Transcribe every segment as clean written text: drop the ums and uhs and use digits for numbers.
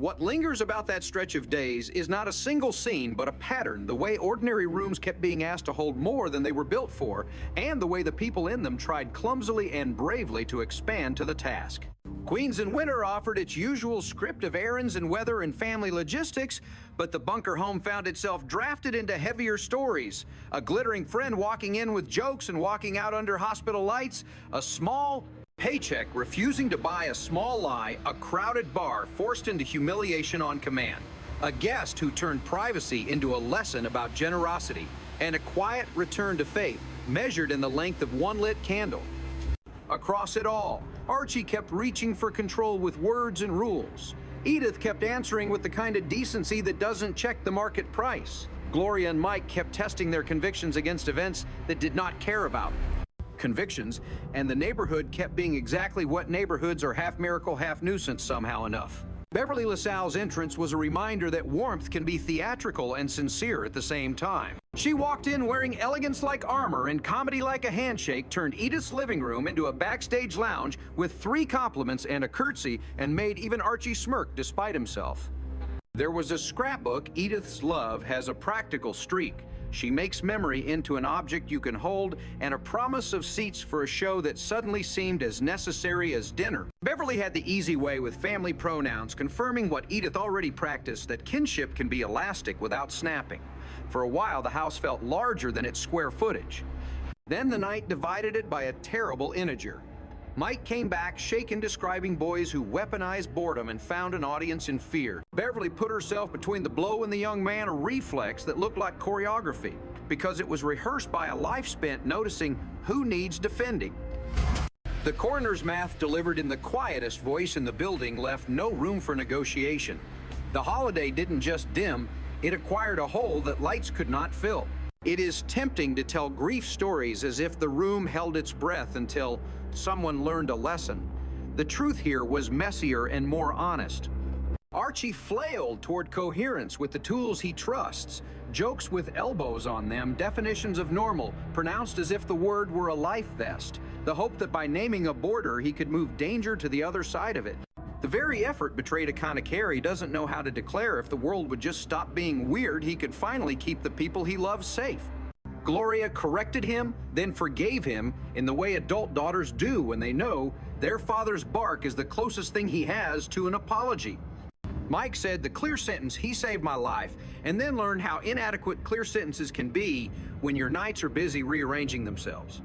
What lingers about that stretch of days is not a single scene, but a pattern, the way ordinary rooms kept being asked to hold more than they were built for, and the way the people in them tried clumsily and bravely to expand to the task. Queens in Winter offered its usual script of errands and weather and family logistics, but the bunker home found itself drafted into heavier stories. A glittering friend walking in with jokes and walking out under hospital lights, a small paycheck refusing to buy a small lie, a crowded bar forced into humiliation on command, a guest who turned privacy into a lesson about generosity, and a quiet return to faith measured in the length of one lit candle. Across it all, Archie kept reaching for control with words and rules. Edith kept answering with the kind of decency that doesn't check the market price. Gloria and Mike kept testing their convictions against events that did not care about convictions, and the neighborhood kept being exactly what neighborhoods are, half miracle, half nuisance somehow enough. Beverly LaSalle's entrance was a reminder that warmth can be theatrical and sincere at the same time. She walked in wearing elegance like armor and comedy like a handshake, turned Edith's living room into a backstage lounge with 3 compliments and a curtsy, and made even Archie smirk despite himself. There was a scrapbook. Edith's love has a practical streak. She makes memory into an object you can hold, and a promise of seats for a show that suddenly seemed as necessary as dinner. Beverly had the easy way with family pronouns, confirming what Edith already practiced, that kinship can be elastic without snapping. For a while, the house felt larger than its square footage. Then the night divided it by a terrible integer. Mike came back, shaken, describing boys who weaponized boredom and found an audience in fear. Beverly put herself between the blow and the young man, a reflex that looked like choreography, because it was rehearsed by a life spent noticing who needs defending. The coroner's math delivered in the quietest voice in the building left no room for negotiation. The holiday didn't just dim, it acquired a hole that lights could not fill. It is tempting to tell grief stories as if the room held its breath until someone learned a lesson. The truth here was messier and more honest. Archie flailed toward coherence with the tools he trusts, jokes with elbows on them, definitions of normal, pronounced as if the word were a life vest, the hope that by naming a border he could move danger to the other side of it. The very effort betrayed a kind of care he doesn't know how to declare. If the world would just stop being weird, he could finally keep the people he loves safe. Gloria corrected him, then forgave him in the way adult daughters do when they know their father's bark is the closest thing he has to an apology. Mike said the clear sentence, "He saved my life," and then learned how inadequate clear sentences can be when your nights are busy rearranging themselves.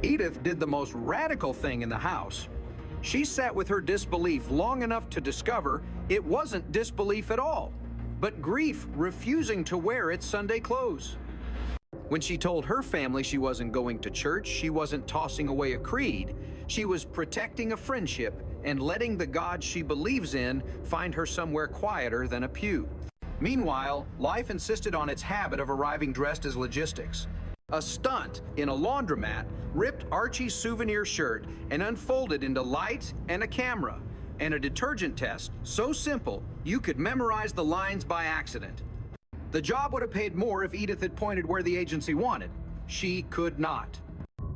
Edith did the most radical thing in the house. She sat with her disbelief long enough to discover it wasn't disbelief at all, but grief refusing to wear its Sunday clothes. When she told her family she wasn't going to church, she wasn't tossing away a creed. She was protecting a friendship and letting the God she believes in find her somewhere quieter than a pew. Meanwhile, life insisted on its habit of arriving dressed as logistics. A stunt in a laundromat ripped Archie's souvenir shirt and unfolded into lights and a camera, and a detergent test so simple you could memorize the lines by accident. The job would have paid more if Edith had pointed where the agency wanted. She could not.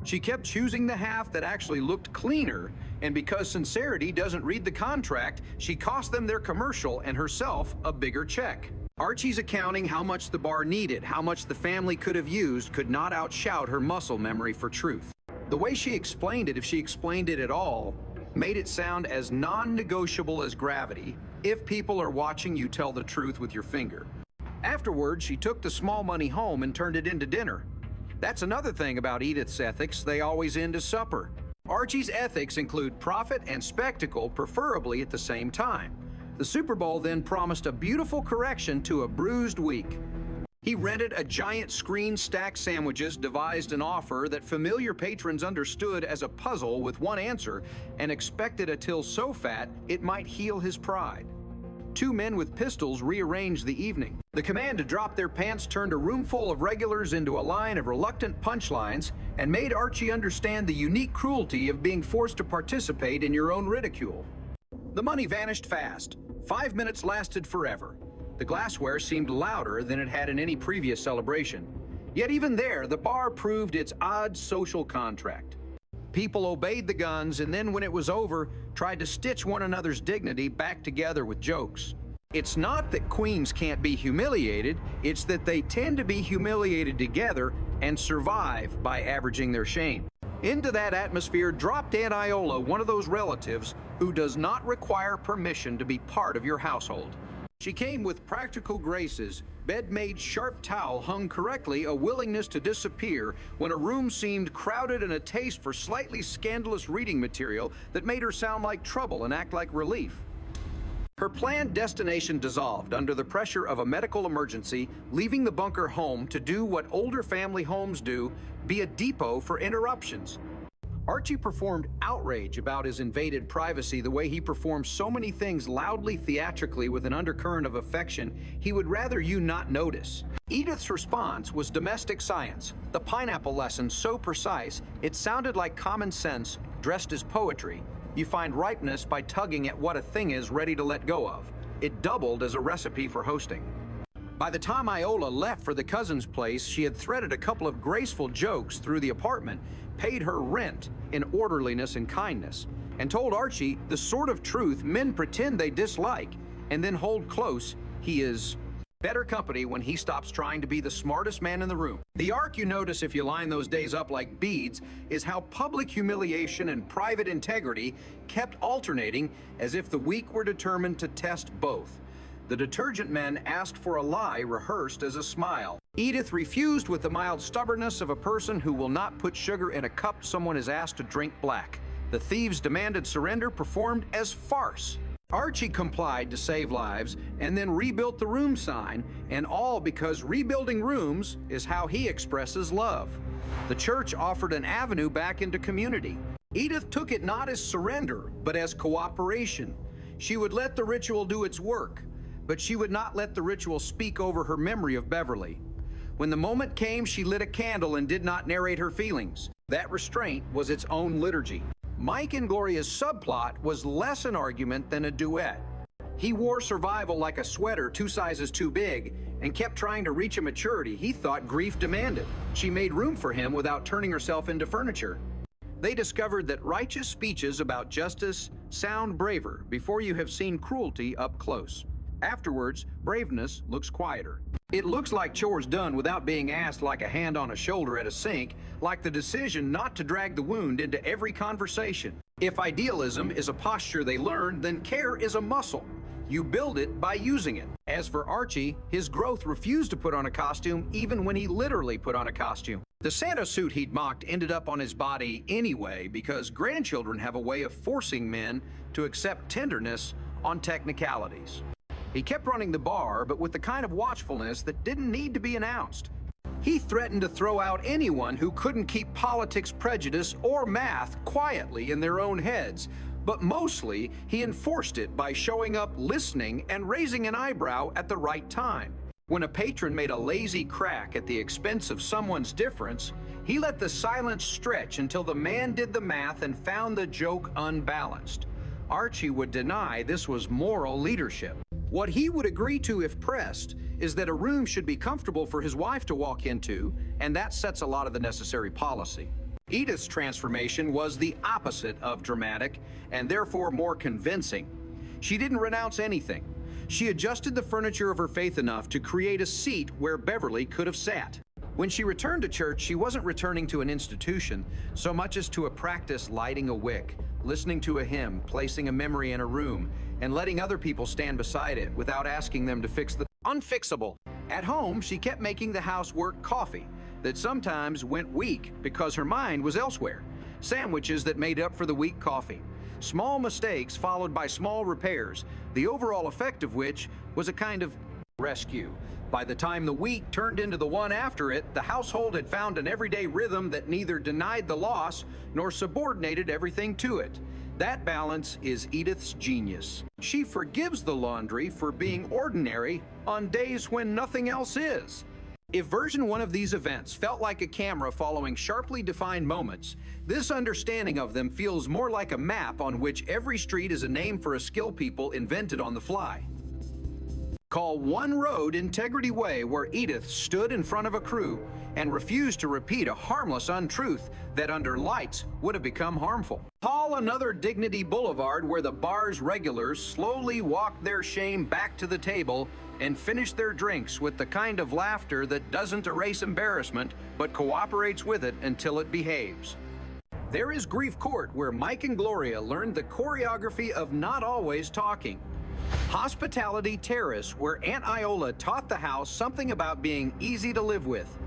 She kept choosing the half that actually looked cleaner, and because sincerity doesn't read the contract, she cost them their commercial and herself a bigger check. Archie's accounting how much the bar needed, how much the family could have used, could not outshout her muscle memory for truth. The way she explained it, if she explained it at all, made it sound as non-negotiable as gravity. If people are watching, you tell the truth with your finger. Afterwards, she took the small money home and turned it into dinner. That's another thing about Edith's ethics, they always end as supper. Archie's ethics include profit and spectacle, preferably at the same time. The Super Bowl then promised a beautiful correction to a bruised week. He rented a giant screen, stacked sandwiches, devised an offer that familiar patrons understood as a puzzle with one answer, and expected a till so fat it might heal his pride. 2 men with pistols rearranged the evening. The command to drop their pants turned a room full of regulars into a line of reluctant punchlines and made Archie understand the unique cruelty of being forced to participate in your own ridicule. The money vanished fast. 5 minutes lasted forever. The glassware seemed louder than it had in any previous celebration. Yet even there, the bar proved its odd social contract. people obeyed the guns, and then when it was over, tried to stitch one another's dignity back together with jokes. It's not that queens can't be humiliated, it's that they tend to be humiliated together and survive by averaging their shame. Into that atmosphere dropped Aunt Iola, one of those relatives who does not require permission to be part of your household. She came with practical graces, bed-made sharp towel hung correctly, a willingness to disappear when a room seemed crowded, and a taste for slightly scandalous reading material that made her sound like trouble and act like relief. Her planned destination dissolved under the pressure of a medical emergency, leaving the bunker home to do what older family homes do, be a depot for interruptions. Archie performed outrage about his invaded privacy the way he performs so many things loudly, theatrically, with an undercurrent of affection he would rather you not notice. Edith's response was domestic science, the pineapple lesson so precise it sounded like common sense dressed as poetry. You find ripeness by tugging at what a thing is ready to let go of. It doubled as a recipe for hosting. By the time Iola left for the cousin's place, she had threaded a couple of graceful jokes through the apartment, paid her rent in orderliness and kindness, and told Archie the sort of truth men pretend they dislike and then hold close. He is better company when he stops trying to be the smartest man in the room. The arc you notice if you line those days up like beads is how public humiliation and private integrity kept alternating, as if the week were determined to test both. The detergent men asked for a lie rehearsed as a smile. Edith refused with the mild stubbornness of a person who will not put sugar in a cup someone is asked to drink black. The thieves' demanded surrender performed as farce. Archie complied to save lives and then rebuilt the room sign, and all because rebuilding rooms is how he expresses love. The church offered an avenue back into community. Edith took it not as surrender, but as cooperation. She would let the ritual do its work, but she would not let the ritual speak over her memory of Beverly. When the moment came, she lit a candle and did not narrate her feelings. That restraint was its own liturgy. Mike and Gloria's subplot was less an argument than a duet. He wore survival like a sweater 2 sizes too big and kept trying to reach a maturity he thought grief demanded. She made room for him without turning herself into furniture. They discovered that righteous speeches about justice sound braver before you have seen cruelty up close. Afterwards, braveness looks quieter. It looks like chores done without being asked, like a hand on a shoulder at a sink, like the decision not to drag the wound into every conversation. If idealism is a posture they learn, then care is a muscle. You build it by using it. As for Archie, his growth refused to put on a costume even when he literally put on a costume. The Santa suit he'd mocked ended up on his body anyway, because grandchildren have a way of forcing men to accept tenderness on technicalities. He kept running the bar, but with the kind of watchfulness that didn't need to be announced. He threatened to throw out anyone who couldn't keep politics, prejudice, or math quietly in their own heads, but mostly he enforced it by showing up, listening, and raising an eyebrow at the right time. When a patron made a lazy crack at the expense of someone's difference, he let the silence stretch until the man did the math and found the joke unbalanced. Archie would deny this was moral leadership. What he would agree to if pressed is that a room should be comfortable for his wife to walk into, and that sets a lot of the necessary policy. Edith's transformation was the opposite of dramatic, and therefore more convincing. She didn't renounce anything. She adjusted the furniture of her faith enough to create a seat where Beverly could have sat. When she returned to church, she wasn't returning to an institution so much as to a practice lighting a wick, listening to a hymn, placing a memory in a room, and letting other people stand beside it without asking them to fix the unfixable. At home, she kept making the housework coffee that sometimes went weak because her mind was elsewhere, sandwiches that made up for the weak coffee, small mistakes followed by small repairs, the overall effect of which was a kind of rescue. By the time the week turned into the one after it, the household had found an everyday rhythm that neither denied the loss nor subordinated everything to it. That balance is Edith's genius. She forgives the laundry for being ordinary on days when nothing else is. If version 1 of these events felt like a camera following sharply defined moments, this understanding of them feels more like a map on which every street is a name for a skill people invented on the fly. Call One Road Integrity Way, where Edith stood in front of a crew and refused to repeat a harmless untruth that under lights would have become harmful. Call another Dignity Boulevard, where the bar's regulars slowly walked their shame back to the table and finished their drinks with the kind of laughter that doesn't erase embarrassment but cooperates with it until it behaves. There is Grief Court, where Mike and Gloria learned the choreography of not always talking. Hospitality Terrace, where Aunt Iola taught the house something about being easy to live with.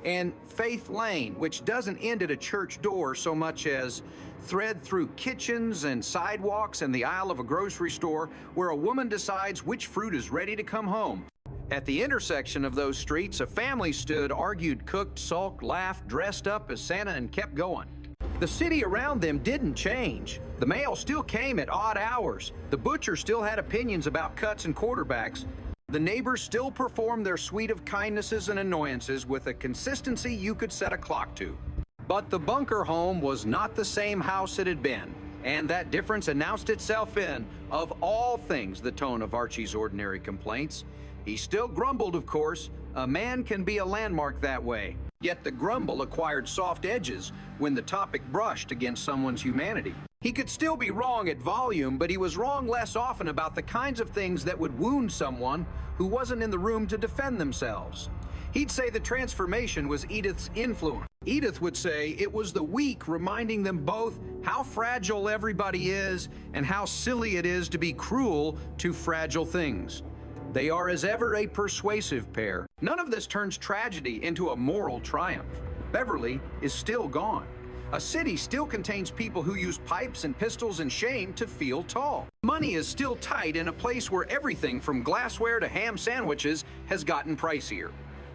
And Faith Lane, which doesn't end at a church door so much as thread through kitchens and sidewalks and the aisle of a grocery store, where a woman decides which fruit is ready to come home. At the intersection of those streets, a family stood, argued, cooked, sulked, laughed, dressed up as Santa, and kept going. The city around them didn't change. The mail still came at odd hours. The butcher still had opinions about cuts and quarterbacks. The neighbors still performed their suite of kindnesses and annoyances with a consistency you could set a clock to. But the bunker home was not the same house it had been, and that difference announced itself in, of all things, the tone of Archie's ordinary complaints. He still grumbled, of course. A man can be a landmark that way. Yet the grumble acquired soft edges when the topic brushed against someone's humanity. He could still be wrong at volume, but he was wrong less often about the kinds of things that would wound someone who wasn't in the room to defend themselves. He'd say the transformation was Edith's influence. Edith would say it was the weak reminding them both how fragile everybody is and how silly it is to be cruel to fragile things. They are as ever a persuasive pair. None of this turns tragedy into a moral triumph. Beverly is still gone. A city still contains people who use pipes and pistols and shame to feel tall. Money is still tight in a place where everything from glassware to ham sandwiches has gotten pricier.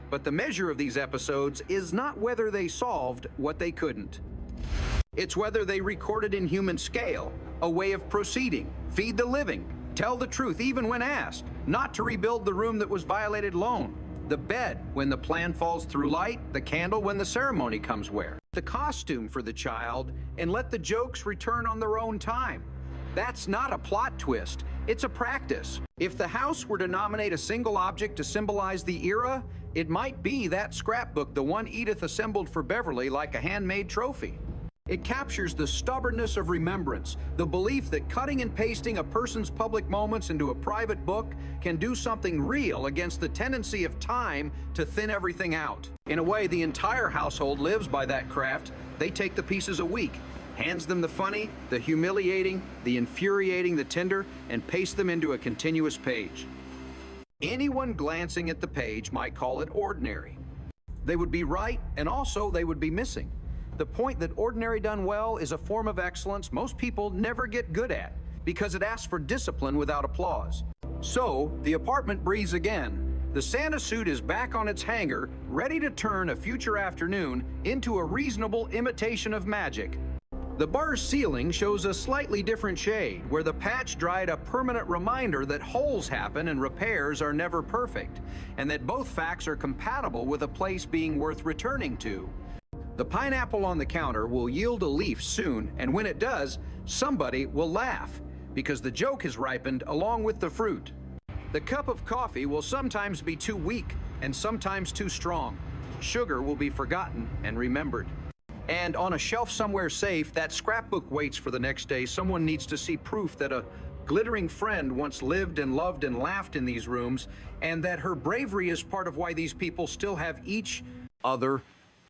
But the measure of these episodes is not whether they solved what they couldn't. It's whether they recorded in human scale, a way of proceeding, feed the living, tell the truth even when asked, not to rebuild the room that was violated alone, the bed when the plan falls through light, the candle when the ceremony comes where, the costume for the child, and let the jokes return on their own time. That's not a plot twist, it's a practice. If the house were to nominate a single object to symbolize the era, it might be that scrapbook, the one Edith assembled for Beverly like a handmade trophy. It captures the stubbornness of remembrance, the belief that cutting and pasting a person's public moments into a private book can do something real against the tendency of time to thin everything out. In a way, the entire household lives by that craft. They take the pieces a week, hands them the funny, the humiliating, the infuriating, the tender, and paste them into a continuous page. Anyone glancing at the page might call it ordinary. They would be right, and also they would be missing the point that ordinary done well is a form of excellence most people never get good at because it asks for discipline without applause. So, the apartment breathes again. The Santa suit is back on its hanger, ready to turn a future afternoon into a reasonable imitation of magic. The bar's ceiling shows a slightly different shade, where the patch dried a permanent reminder that holes happen and repairs are never perfect, and that both facts are compatible with a place being worth returning to. The pineapple on the counter will yield a leaf soon, and when it does, somebody will laugh, because the joke has ripened along with the fruit. The cup of coffee will sometimes be too weak and sometimes too strong. Sugar will be forgotten and remembered. And on a shelf somewhere safe, that scrapbook waits for the next day. Someone needs to see proof that a glittering friend once lived and loved and laughed in these rooms, and that her bravery is part of why these people still have each other.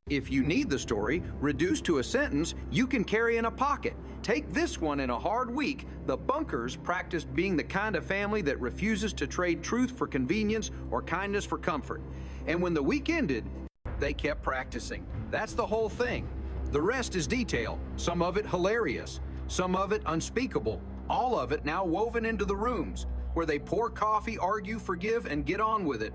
If you need the story reduced to a sentence, you can carry in a pocket. Take this one in a hard week. The Bunkers practiced being the kind of family that refuses to trade truth for convenience or kindness for comfort. And when the week ended, they kept practicing. That's the whole thing. The rest is detail, some of it hilarious, some of it unspeakable, all of it now woven into the rooms, where they pour coffee, argue, forgive, and get on with it.